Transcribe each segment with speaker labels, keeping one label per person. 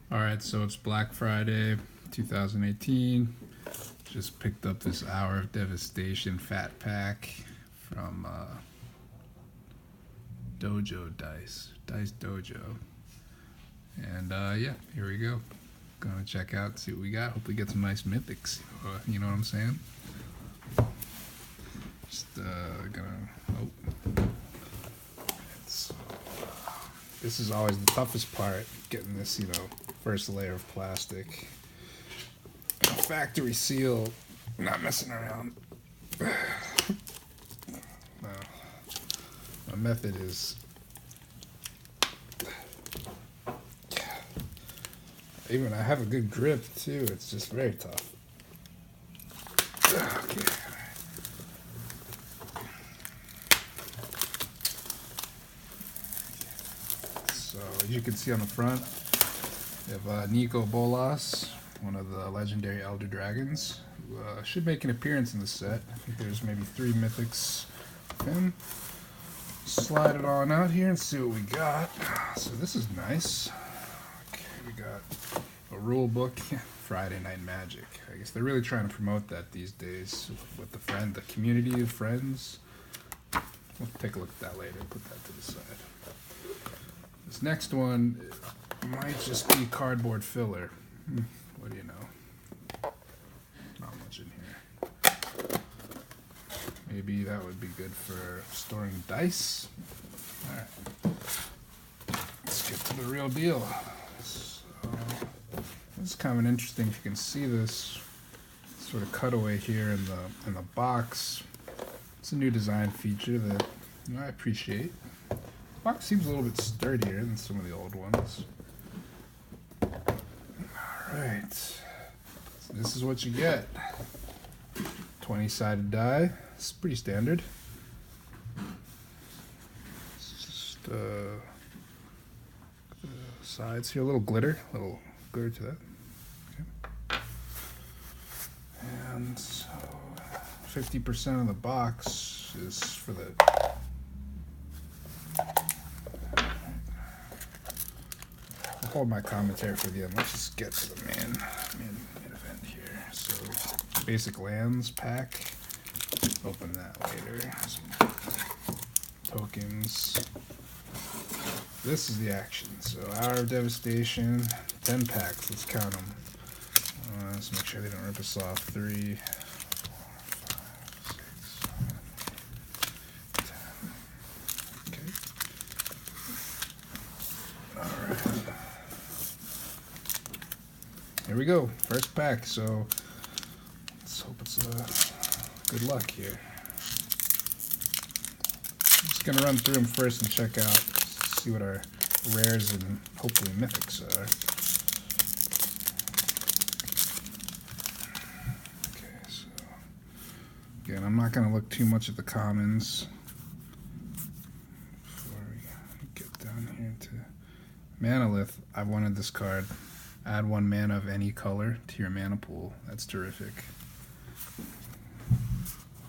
Speaker 1: All right, so it's Black Friday 2018. Just picked up this Hour of Devastation Fat Pack from Dojo Dice Dojo. And yeah, here we go. Gonna check out, see what we got. Hopefully get some nice mythics. You know what I'm saying? Just gonna, it's, this is always the toughest part, getting this, first layer of plastic. Factory seal, not messing around. No. My method is even I have a good grip too, it's just very tough. Okay. So as you can see on the front, we have Nico Bolas, one of the legendary Elder Dragons, who should make an appearance in the set. I think there's maybe 3 mythics of him. Slide it on out here and see what we got. So this is nice. Okay, we got a rule book, Friday Night Magic. I guess they're really trying to promote that these days with the community of friends. We'll take a look at that later, put that to the side. This next one might just be cardboard filler. What do you know? Not much in here. Maybe that would be good for storing dice. Alright. Let's get to the real deal. So, this is kind of an interesting, if you can see this sort of cutaway here in the box. It's a new design feature that I appreciate. The box seems a little bit sturdier than some of the old ones. Alright, so this is what you get. 20-sided die. It's pretty standard. It's just the sides here, a little glitter to that. Okay. And so 50% of the box is for the I'll hold my commentary for the end. Let's just get to the main event here. So, basic lands pack. Open that later. Some tokens. This is the action. So, Hour of Devastation, 10 packs. Let's count them. Let's make sure they don't rip us off. 3, 4, 5, 6, 7, 10. Okay. Alright. Here we go, first pack, so let's hope it's good luck here. I'm just gonna run through them first and check out, see what our rares and hopefully mythics are. Okay, so again, I'm not gonna look too much at the commons before we get down here to Manalith. I've wanted this card. Add 1 mana of any color to your mana pool. That's terrific.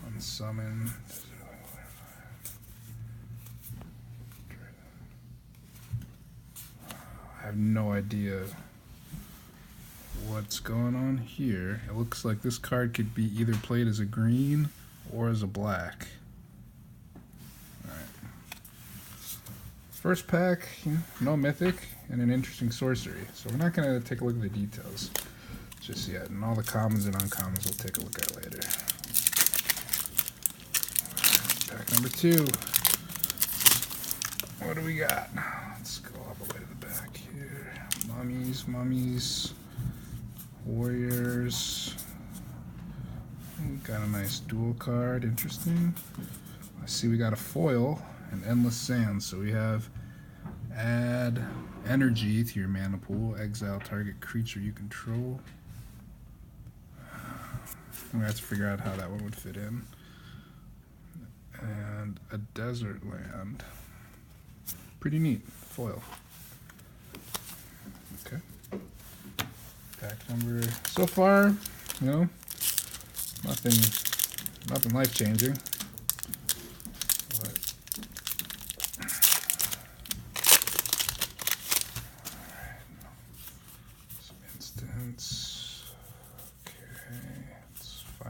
Speaker 1: Unsummon. I have no idea what's going on here. It looks like this card could be either played as a green or as a black. Alright. First pack, no mythic, and an interesting sorcery. So we're not going to take a look at the details just yet. And all the commons and uncommons we'll take a look at later. Pack number 2. What do we got? Let's go all the way to the back here. Mummies, warriors. Got a nice dual card, interesting. I see we got a foil and Endless Sands. So we have add energy to your mana pool, exile target creature you control. I'm gonna have to figure out how that one would fit in. And a desert land. Pretty neat. Foil. Okay. Pack number so far, nothing life changing.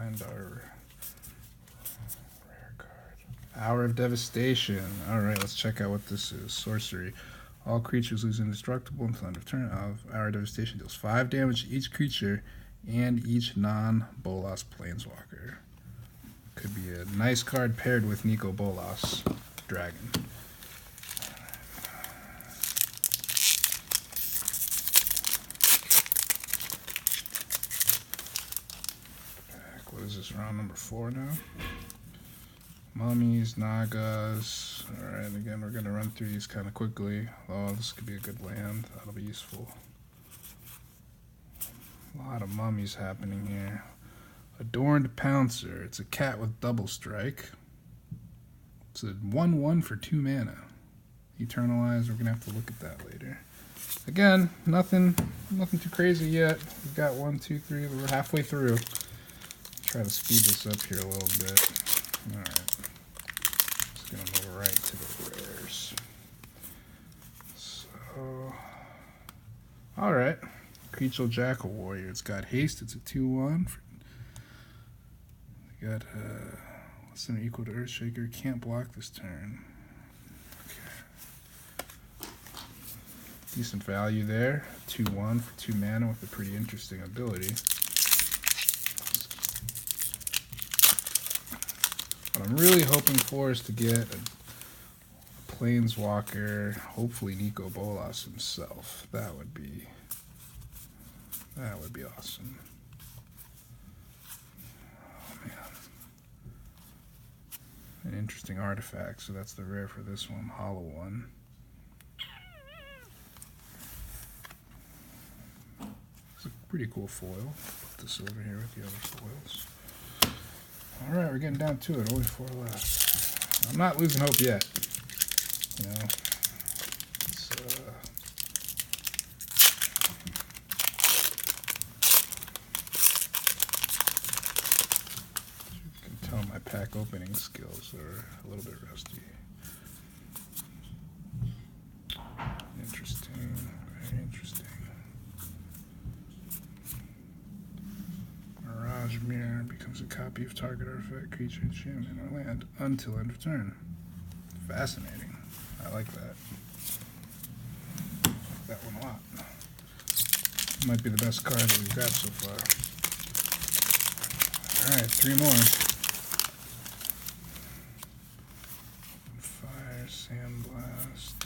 Speaker 1: find our rare card. Hour of Devastation. Alright, let's check out what this is. Sorcery. All creatures lose indestructible until end of turn. Hour of Devastation deals 5 damage to each creature and each non-Bolas Planeswalker. Could be a nice card paired with Nicol Bolas Dragon. What is this, round number 4 now? Mummies, Nagas. Alright, again, we're going to run through these kind of quickly. Oh, this could be a good land. That'll be useful. A lot of mummies happening here. Adorned Pouncer. It's a cat with double strike. It's a 1/1 for 2 mana. Eternalize. We're going to have to look at that later. Again, nothing too crazy yet. We've got 1, 2, 3. We're halfway through. Try to speed this up here a little bit. Alright. Just going to move right to the rares. So, alright. Creature Jackal Warrior. It's got haste. It's a 2/1. Got less than or equal to Earthshaker. Can't block this turn. Okay. Decent value there. 2/1 for 2 mana with a pretty interesting ability. What I'm really hoping for is to get a Planeswalker, hopefully Nicol Bolas himself. That would be awesome. Oh man. An interesting artifact, so that's the rare for this one, hollow one. It's a pretty cool foil. Put this over here with the other foils. Alright, we're getting down to it. Only 4 left. I'm not losing hope yet. You know, it's, you can tell my pack opening skills are a little bit rusty. Interesting. Very interesting. Mirage Mirror becomes a copy of target artifact, creature, enchantment, or land until end of turn. Fascinating. I like that. I like that one a lot. Might be the best card that we've got so far. Alright, 3 more. Fire, Sandblast.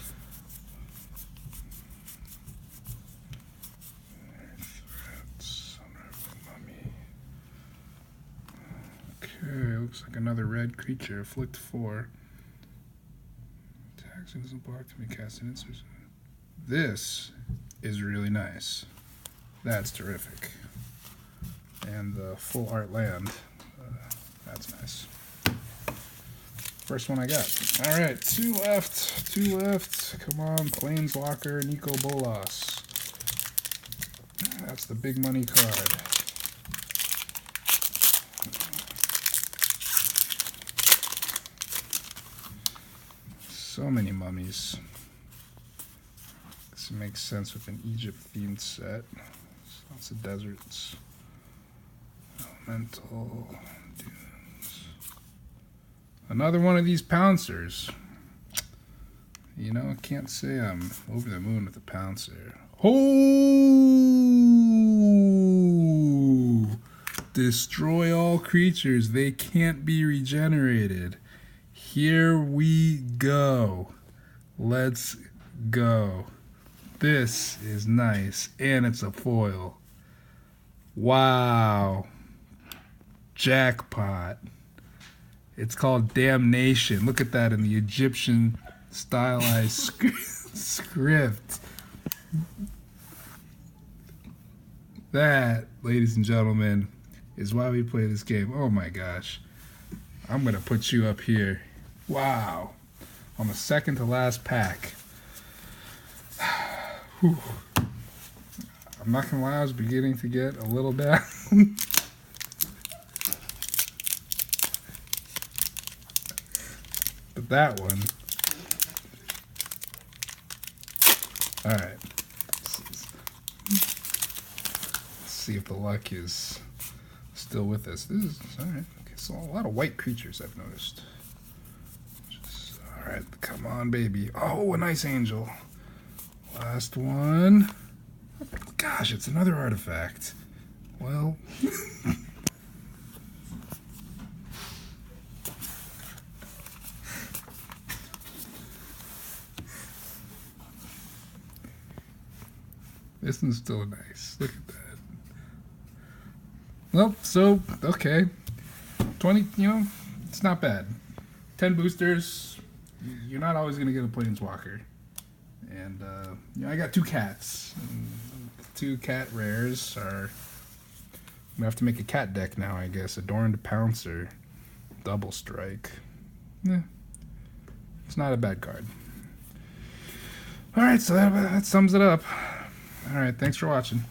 Speaker 1: Threats, Unraveling Mummy. Okay, looks like another red creature. Afflict 4. Attacks and doesn't block to be cast an instant. This is really nice. That's terrific. And the full art land. That's nice. First one I got. Alright, 2 left. 2 left. Come on, Planeswalker, Nicol Bolas. That's the big money card. So many mummies. This makes sense with an Egypt-themed set. Lots of deserts. Elemental. Dunes. Another one of these pouncers. You know, I can't say I'm over the moon with the pouncer. Oh! Destroy all creatures. They can't be regenerated. Here we go. Let's go. This is nice. And it's a foil. Wow. Jackpot. It's called Damnation. Look at that in the Egyptian stylized script. That, ladies and gentlemen, is why we play this game. Oh my gosh. I'm going to put you up here. Wow. On the second to last pack. Whew. I'm not going to lie, I was beginning to get a little down. But that one. Alright. Let's see if the luck is still with us. This is all right. Okay, so a lot of white creatures I've noticed. All right, come on, baby. Oh, a nice angel. Last one. Gosh, it's another artifact. Well. This one's still nice. Look at that. Well, so, okay. 20, it's not bad. 10 boosters. You're not always going to get a Planeswalker. And, I got 2 cats. And 2 cat rares are... I'm going to have to make a cat deck now, I guess. Adorned Pouncer. Double Strike. It's not a bad card. Alright, so that sums it up. Alright, thanks for watching.